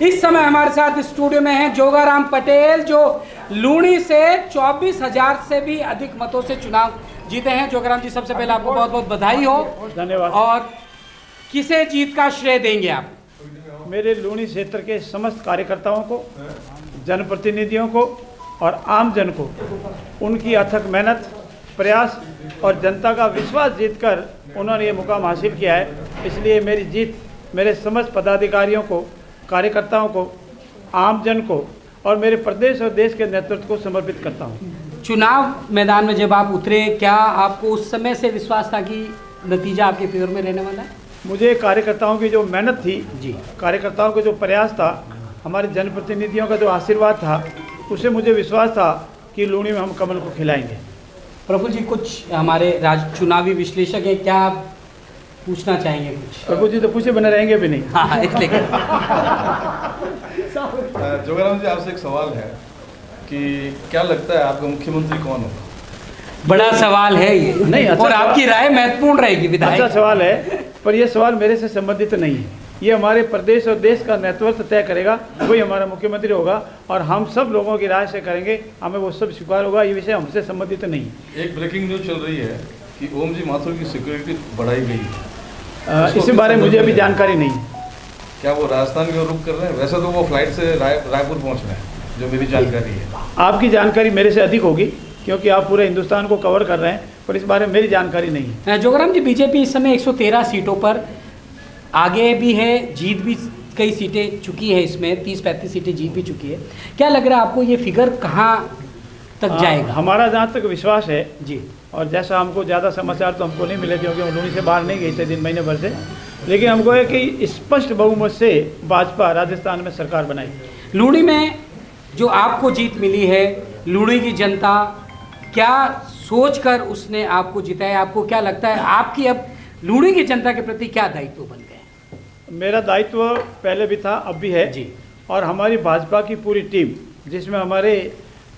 इस समय हमारे साथ स्टूडियो में हैं जोगाराम पटेल, जो लूणी से 24,000 से भी अधिक मतों से चुनाव जीते हैं। जोगाराम जी, सबसे पहले आपको बहुत बहुत बधाई हो। धन्यवाद। और किसे जीत का श्रेय देंगे आप? मेरे लूणी क्षेत्र के समस्त कार्यकर्ताओं को, जनप्रतिनिधियों को और आम जन को उनकी अथक मेहनत, प्रयास और जनता का विश्वास जीतकर उन्होंने ये मुकाम हासिल किया है। इसलिए मेरी जीत मेरे समस्त पदाधिकारियों को, कार्यकर्ताओं को, आम जन को और मेरे प्रदेश और देश के नेतृत्व को समर्पित करता हूँ। चुनाव मैदान में जब आप उतरे, क्या आपको उस समय से विश्वास था कि नतीजा आपके फेवर में रहने वाला है? मुझे कार्यकर्ताओं की जो मेहनत थी जी, कार्यकर्ताओं का जो प्रयास था, हमारे जनप्रतिनिधियों का जो आशीर्वाद था, उससे मुझे विश्वास था कि लूणी में हम कमल को खिलाएंगे। प्रफुल्ल जी, कुछ हमारे चुनावी विश्लेषक हैं, क्या आप पूछना चाहेंगे कुछ? प्रभु जी तो पूछे बने रहेंगे भी नहीं। हाँ, इसलिए जोगाराम जी, आपसे एक सवाल है कि क्या लगता है आपका मुख्यमंत्री कौन होगा? बड़ा सवाल है ये। नहीं, अच्छा और आपकी राय महत्वपूर्ण रहेगी विधायक। अच्छा सवाल है, पर यह सवाल मेरे से संबंधित नहीं है। ये हमारे प्रदेश और देश का नेतृत्व तय करेगा, वही हमारा मुख्यमंत्री होगा और हम सब लोगों की राय से करेंगे, हमें वो सब स्वीकार होगा। ये विषय हमसे संबंधित नहीं है। एक ब्रेकिंग न्यूज चल रही है कि ओम जी माथुर की सिक्योरिटी बढ़ाई गई है। इस बारे में मुझे अभी जानकारी नहीं है। क्या वो राजस्थान की ओर रुख कर रहे हैं? वैसे तो वो फ्लाइट से रायपुर पहुंच रहे हैं, जो मेरी जानकारी है। आपकी जानकारी मेरे से अधिक होगी क्योंकि आप पूरे हिंदुस्तान को कवर कर रहे हैं, पर इस बारे में मेरी जानकारी नहीं है। जोगाराम जी, बीजेपी इस समय 113 सीटों पर आगे भी है, जीत भी कई सीटें चुकी है, इसमें 30-35 सीटें जीत भी चुकी है। क्या लग रहा है आपको, ये फिगर कहाँ तक जाएगा? हमारा जहाँ तक विश्वास है जी, और जैसा हमको ज़्यादा समाचार तो हमको नहीं मिले क्योंकि हम लूणी से बाहर नहीं गए थे 3 महीने भर से, लेकिन हमको है कि स्पष्ट बहुमत से भाजपा राजस्थान में सरकार बनाएगी। लूणी में जो आपको जीत मिली है, लूणी की जनता क्या सोचकर उसने आपको जिताया? आपको क्या लगता है आपकी अब लूणी की जनता के प्रति क्या दायित्व बन गए? मेरा दायित्व पहले भी था, अब भी है जी। और हमारी भाजपा की पूरी टीम, जिसमें हमारे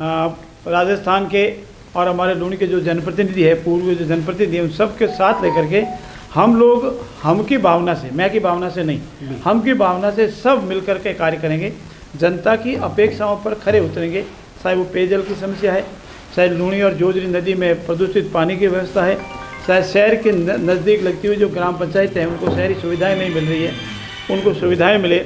राजस्थान के और हमारे लूणी के जो जनप्रतिनिधि है, पूर्व जो जनप्रतिनिधि है, उन सबके साथ लेकर के हम लोग हम की भावना से, मैं की भावना से नहीं, हम की भावना से सब मिलकर के कार्य करेंगे। जनता की अपेक्षाओं पर खरे उतरेंगे, चाहे वो पेयजल की समस्या है, चाहे लूणी और जोजरी नदी में प्रदूषित पानी की व्यवस्था है, चाहे शहर के नज़दीक लगती हुई जो ग्राम पंचायत हैं उनको शहरी सुविधाएं नहीं मिल रही है, उनको सुविधाएं मिले।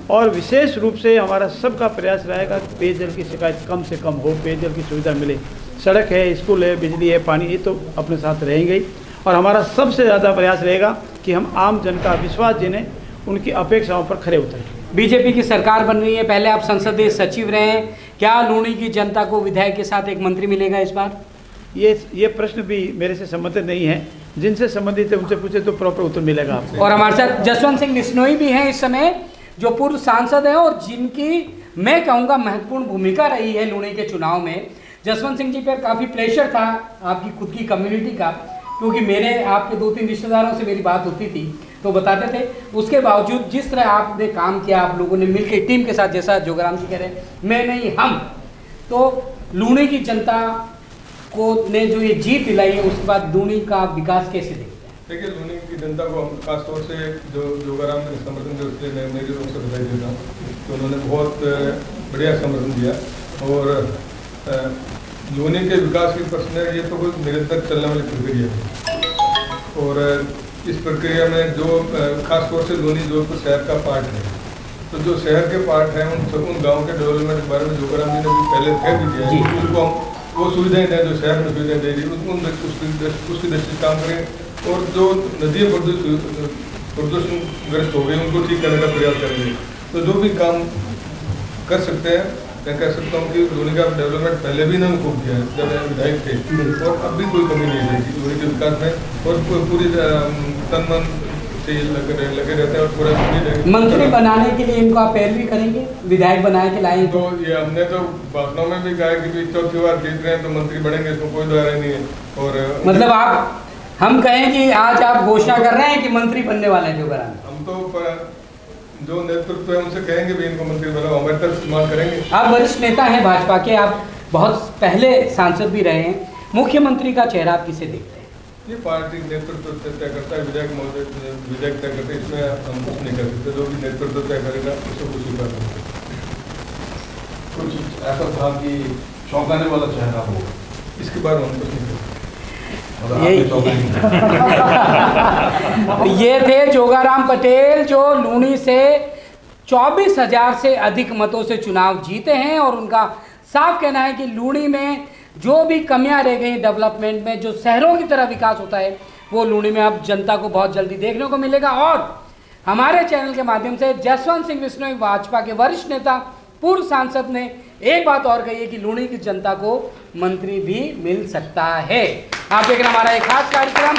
और विशेष रूप से हमारा सबका प्रयास रहेगा कि पेयजल की शिकायत कम से कम हो, पेयजल की सुविधा मिले। सड़क है, स्कूल है, बिजली है, पानी, ये तो अपने साथ रहेंगे ही। और हमारा सबसे ज़्यादा प्रयास रहेगा कि हम आम जन का विश्वास जिन्हें उनकी अपेक्षाओं पर खरे उतरें। बीजेपी की सरकार बन रही है, पहले आप संसदीय सचिव रहे हैं, क्या लूणी की जनता को विधायक के साथ एक मंत्री मिलेगा इस बार? ये प्रश्न भी मेरे से संबंधित नहीं है, जिनसे संबंधित है उनसे पूछे तो प्रॉपर उत्तर मिलेगा आपको। और हमारे साथ जसवंत सिंह बिश्नोई भी हैं इस समय, जो पूर्व सांसद हैं और जिनकी मैं कहूँगा महत्वपूर्ण भूमिका रही है लूणी के चुनाव में। जसवंत सिंह जी पर काफ़ी प्रेशर था आपकी खुद की कम्युनिटी का, क्योंकि मेरे आपके 2-3 रिश्तेदारों से मेरी बात होती थी तो बताते थे, उसके बावजूद जिस तरह आपने काम किया, आप लोगों ने मिलकर टीम के साथ, जैसा जोगाराम जी कह रहे हैं, मैं नहीं हम, तो लूणी की जनता को ने जो ये जीत दिलाई है, उसके बाद लूणी का विकास कैसे देखते हैं? देखिए, लूणी की जनता को हम खासतौर से जो जोगाराम ने समर्थन दिया, उसके मैं मेरे रूप से बधाई देता हूँ तो उन्होंने बहुत बढ़िया समर्थन दिया। और लूणी के विकास की प्रश्न है, ये तो कोई निरंतर चलने वाली प्रक्रिया है और इस प्रक्रिया में जो खासतौर से लूणी जोधपुर शहर का पार्ट है, तो जो शहर के पार्ट हैं उन गाँव के डेवलपमेंट के बारे में जोगाराम जी ने भी पहले कह भी दिया है, उनको हम वो सुविधाएं दें जो शहर में सुविधाएं दे रही उसकी दृष्टि काम करें और जो नदियाँ प्रदूषणग्रस्त हो गई उनको ठीक करने का प्रयास करेंगे। तो जो भी काम कर सकते हैं, मैं कह सकता हूँ कि लूणी का डेवलपमेंट पहले भी इन्होंने खूब किया है जब विधायक थे और अब भी कोई कमी नहीं रहेगी लूणी के विकास में और पूरी तन मन से लगे रहते हैं और पूरा मंत्री बनाने के लिए इनको आप पैरवी करेंगे, विधायक बनाए के लाए? तो ये हमने तो भाषणों में भी कहा है कि 4थी बार जीत रहे हैं तो मंत्री बनेंगे, इसमें कोई द्वारा नहीं है। और मतलब आप, हम कहें कि आज आप घोषणा कर रहे हैं कि मंत्री बनने वाले हैं जोगाराम? हम तो जो नेतृत्व है उनसे कहेंगे भी इनको मंत्री बनाओ, हमारे तरफ इस्तेमाल करेंगे। आप वरिष्ठ नेता हैं भाजपा के, आप बहुत पहले सांसद भी रहे हैं, मुख्यमंत्री का चेहरा आप किसे देखते हैं? ये पार्टी नेतृत्व तय करता है, विधायक तय करते हैं, इसमें हम कुछ नहीं कर सकते। जो भी नेतृत्व तय करेगा उसको कुछ स्वीकार करेंगे। कुछ ऐसा था कि चौंकाने वाला चेहरा हो, इसके बारे में हम कुछ नहीं कर सकते। ये थे जोगाराम पटेल जो लूनी से 24,000 से अधिक मतों से चुनाव जीते हैं और उनका साफ कहना है कि लूनी में जो भी कमियां रह गई डेवलपमेंट में, जो शहरों की तरह विकास होता है, वो लूनी में अब जनता को बहुत जल्दी देखने को मिलेगा। और हमारे चैनल के माध्यम से जसवंत सिंह बिश्नोई भाजपा के वरिष्ठ नेता, पूर्व सांसद ने एक बात और कही है कि लूनी की जनता को मंत्री भी मिल सकता है। आप देख रहे हैं हमारा एक खास कार्यक्रम।